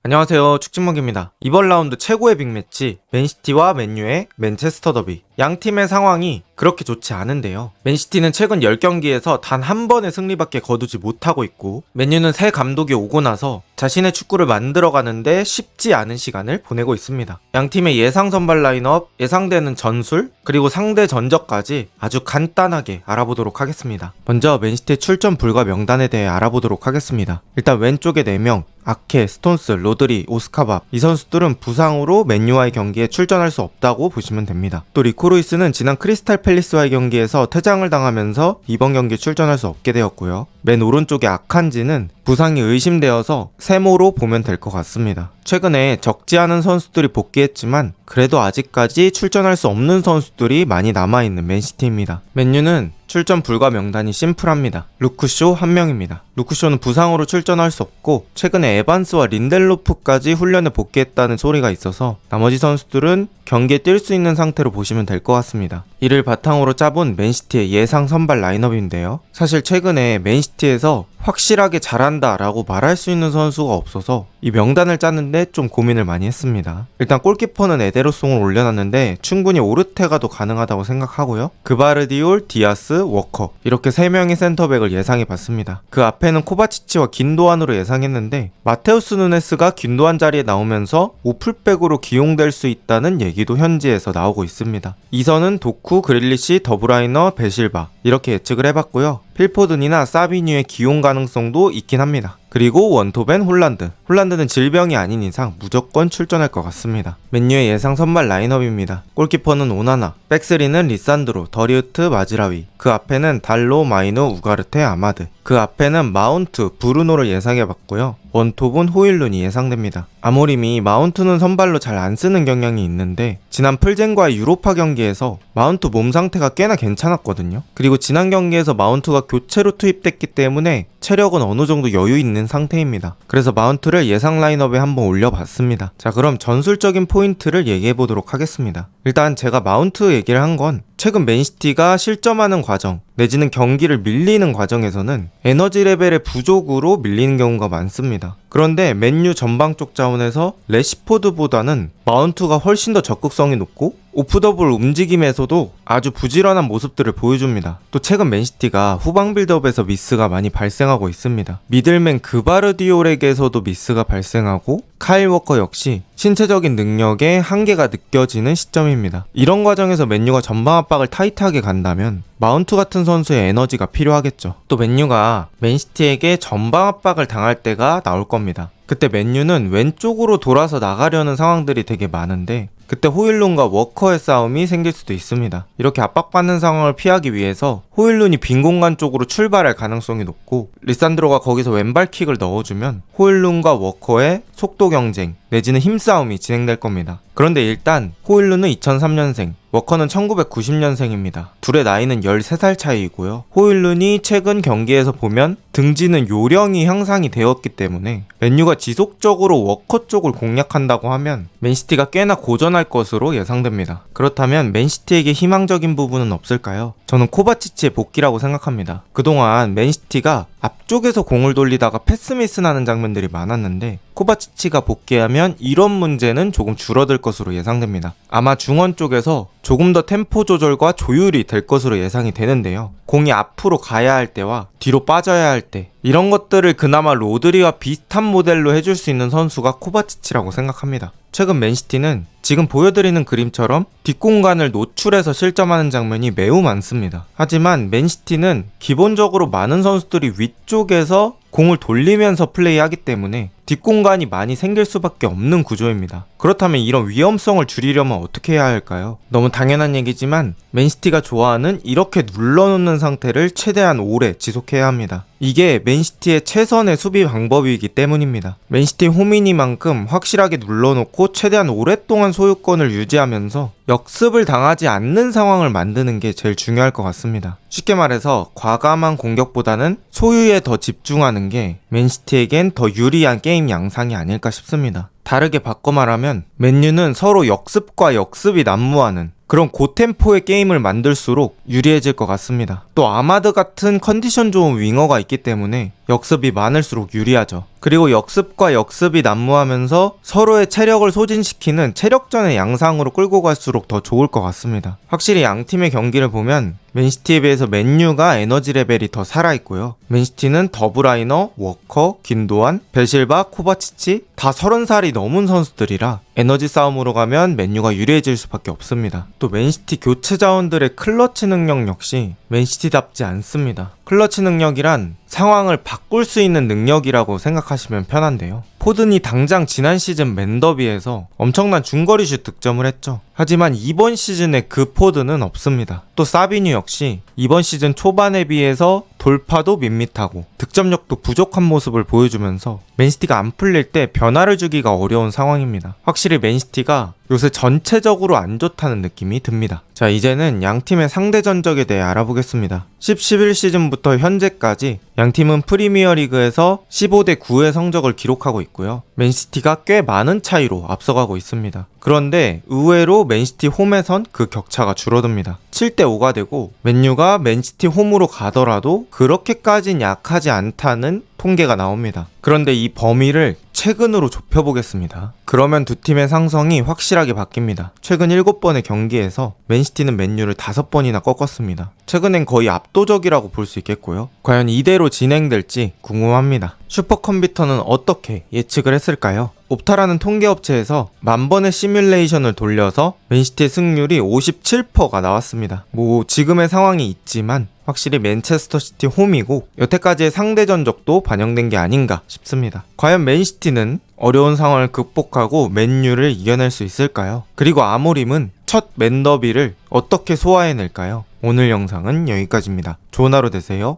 안녕하세요, 축진먹입니다. 이번 라운드 최고의 빅매치 맨시티와 맨유의 맨체스터 더비. 양 팀의 상황이 그렇게 좋지 않은데요. 맨시티는 최근 10경기에서 단 한 번의 승리밖에 거두지 못하고 있고, 맨유는 새 감독이 오고 나서 자신의 축구를 만들어가는데 쉽지 않은 시간을 보내고 있습니다. 양 팀의 예상 선발 라인업, 예상되는 전술, 그리고 상대 전적까지 아주 간단하게 알아보도록 하겠습니다. 먼저 맨시티의 출전 불가 명단에 대해 알아보도록 하겠습니다. 일단 왼쪽에 4명, 아케, 스톤스, 로드리, 오스카밥, 이 선수들은 부상으로 맨유와의 경기에 출전할 수 없다고 보시면 됩니다. 또 리코루이스는 지난 크리스탈 팰리스와의 경기에서 퇴장을 당하면서 이번 경기에 출전할 수 없게 되었고요. 맨 오른쪽에 아칸지는 부상이 의심되어서 세모로 보면 될 것 같습니다. 최근에 적지 않은 선수들이 복귀했지만 그래도 아직까지 출전할 수 없는 선수들이 많이 남아있는 맨시티입니다. 맨유는 출전 불가 명단이 심플합니다. 루크쇼 1명입니다. 루크쇼는 부상으로 출전할 수 없고 최근에 에반스와 린델로프까지 훈련에 복귀했다는 소리가 있어서 나머지 선수들은 경기에 뛸 수 있는 상태로 보시면 될 것 같습니다. 이를 바탕으로 짜본 맨시티의 예상 선발 라인업인데요. 사실 최근에 맨시티에서 확실하게 잘한다 라고 말할 수 있는 선수가 없어서 이 명단을 짜는데 좀 고민을 많이 했습니다. 일단 골키퍼는 에데르송을 올려놨는데 충분히 오르테가도 가능하다고 생각하고요. 그바르디올, 디아스, 워커 이렇게 3명의 센터백을 예상해봤습니다. 그 앞에는 코바치치와 긴도안으로 예상했는데 마테우스 누네스가 긴도안 자리에 나오면서 오플백으로 기용될 수 있다는 얘기도 현지에서 나오고 있습니다. 2선은 도쿠, 그릴리시, 더브라이너, 베실바 이렇게 예측을 해봤고요. 필포든이나 사비뉴의 기용 가능성도 있긴 합니다. 그리고 원토벤, 홀란드는 질병이 아닌 이상 무조건 출전할 것 같습니다. 맨유의 예상 선발 라인업입니다. 골키퍼는 오나나, 백스리는 리산드로, 더리우트, 마즈라위, 그 앞에는 달로, 마이노, 우가르테, 아마드, 그 앞에는 마운트, 브루노를 예상해봤고요. 원톱은 호일룬이 예상됩니다. 아모림이 마운트는 선발로 잘 안 쓰는 경향이 있는데 지난 풀젠과의 유로파 경기에서 마운트 몸 상태가 꽤나 괜찮았거든요. 그리고 지난 경기에서 마운트가 교체로 투입됐기 때문에 체력은 어느 정도 여유 있는 상태입니다. 그래서 마운트를 예상 라인업에 한번 올려봤습니다. 자, 그럼 전술적인 포인트를 얘기해보도록 하겠습니다. 일단 제가 마운트 얘기를 한 건 최근 맨시티가 실점하는 과정 내지는 경기를 밀리는 과정에서는 에너지 레벨의 부족으로 밀리는 경우가 많습니다. 그런데 맨유 전방 쪽 자원에서 레시포드보다는 마운트가 훨씬 더 적극성이 높고 오프더볼 움직임에서도 아주 부지런한 모습들을 보여줍니다. 또 최근 맨시티가 후방 빌드업에서 미스가 많이 발생하고 있습니다. 미들맨 그바르디올에게서도 미스가 발생하고 카일 워커 역시 신체적인 능력의 한계가 느껴지는 시점입니다. 이런 과정에서 맨유가 전방 압박을 타이트하게 간다면 마운트 같은 선수의 에너지가 필요하겠죠. 또 맨유가 맨시티에게 전방 압박을 당할 때가 나올 겁니다. 그때 맨유는 왼쪽으로 돌아서 나가려는 상황들이 되게 많은데 그때 호일룬과 워커의 싸움이 생길 수도 있습니다. 이렇게 압박받는 상황을 피하기 위해서 호일룬이 빈 공간 쪽으로 출발할 가능성이 높고 리산드로가 거기서 왼발킥을 넣어주면 호일룬과 워커의 속도 경쟁 내지는 힘싸움이 진행될 겁니다. 그런데 일단 호일룬은 2003년생, 워커는 1990년생입니다. 둘의 나이는 13살 차이이고요. 호일룬이 최근 경기에서 보면 등지는 요령이 향상이 되었기 때문에 맨유가 지속적으로 워커 쪽을 공략한다고 하면 맨시티가 꽤나 고전할 것으로 예상됩니다. 그렇다면 맨시티에게 희망적인 부분은 없을까요? 저는 코바치치의 복귀라고 생각합니다. 그동안 맨시티가 앞쪽에서 공을 돌리다가 패스미스 나는 장면들이 많았는데 코바치치가 복귀하면 이런 문제는 조금 줄어들 것으로 예상됩니다. 아마 중원 쪽에서 조금 더 템포 조절과 조율이 될 것으로 예상이 되는데요. 공이 앞으로 가야 할 때와 뒤로 빠져야 할 때 이런 것들을 그나마 로드리와 비슷한 모델로 해줄 수 있는 선수가 코바치치라고 생각합니다. 최근 맨시티는 지금 보여드리는 그림처럼 뒷공간을 노출해서 실점하는 장면이 매우 많습니다. 하지만 맨시티는 기본적으로 많은 선수들이 위쪽에서 공을 돌리면서 플레이하기 때문에 뒷공간이 많이 생길 수밖에 없는 구조입니다. 그렇다면 이런 위험성을 줄이려면 어떻게 해야 할까요? 너무 당연한 얘기지만 맨시티가 좋아하는 이렇게 눌러놓는 상태를 최대한 오래 지속해야 합니다. 이게 맨시티의 최선의 수비 방법이기 때문입니다. 맨시티 홈이니만큼 확실하게 눌러놓고 최대한 오랫동안 소유권을 유지하면서 역습을 당하지 않는 상황을 만드는 게 제일 중요할 것 같습니다. 쉽게 말해서 과감한 공격보다는 소유에 더 집중하는 게 맨시티에겐 더 유리한 게임 양상이 아닐까 싶습니다. 다르게 바꿔 말하면 맨유는 서로 역습과 역습이 난무하는 그런 고템포의 게임을 만들수록 유리해질 것 같습니다. 또 아마드 같은 컨디션 좋은 윙어가 있기 때문에 역습이 많을수록 유리하죠. 그리고 역습과 역습이 난무하면서 서로의 체력을 소진시키는 체력전의 양상으로 끌고 갈수록 더 좋을 것 같습니다. 확실히 양 팀의 경기를 보면 맨시티에 비해서 맨유가 에너지 레벨이 더 살아있고요. 맨시티는 더브라이너, 워커, 긴도안, 베실바, 코바치치 다 30살이 넘은 선수들이라 에너지 싸움으로 가면 맨유가 유리해질 수밖에 없습니다. 또 맨시티 교체 자원들의 클러치 능력 역시 맨시티답지 않습니다. 클러치 능력이란 상황을 바꿀 수 있는 능력이라고 생각하시면 편한데요. 포든이 당장 지난 시즌 맨더비에서 엄청난 중거리 슛 득점을 했죠. 하지만 이번 시즌에 그 포든은 없습니다. 또 사비뉴 역시 이번 시즌 초반에 비해서 돌파도 밋밋하고 득점력도 부족한 모습을 보여주면서 맨시티가 안 풀릴 때 변화를 주기가 어려운 상황입니다. 확실히 맨시티가 요새 전체적으로 안 좋다는 느낌이 듭니다. 자, 이제는 양팀의 상대 전적에 대해 알아보겠습니다. 10-11 시즌부터 현재까지 양팀은 프리미어리그에서 15대 9의 성적을 기록하고 있고요. 맨시티가 꽤 많은 차이로 앞서가고 있습니다. 그런데 의외로 맨시티 홈에선 그 격차가 줄어듭니다. 7대 5가 되고 맨유가 맨시티 홈으로 가더라도 그렇게까진 약하지 않다는 통계가 나옵니다. 그런데 이 범위를 최근으로 좁혀보겠습니다. 그러면 두 팀의 상성이 확실하게 바뀝니다. 최근 7번의 경기에서 맨시티는 맨유를 5번이나 꺾었습니다. 최근엔 거의 압도적이라고 볼 수 있겠고요. 과연 이대로 진행될지 궁금합니다. 슈퍼컴퓨터는 어떻게 예측을 했을까요? 옵타라는 통계업체에서 10,000번의 시뮬레이션을 돌려서 맨시티의 승률이 57%가 나왔습니다. 지금의 상황이 있지만 확실히 맨체스터 시티 홈이고 여태까지의 상대 전적도 반영된 게 아닌가 싶습니다. 과연 맨시티는 어려운 상황을 극복하고 맨유를 이겨낼 수 있을까요? 그리고 아모림은 첫 맨더비를 어떻게 소화해낼까요? 오늘 영상은 여기까지입니다. 좋은 하루 되세요.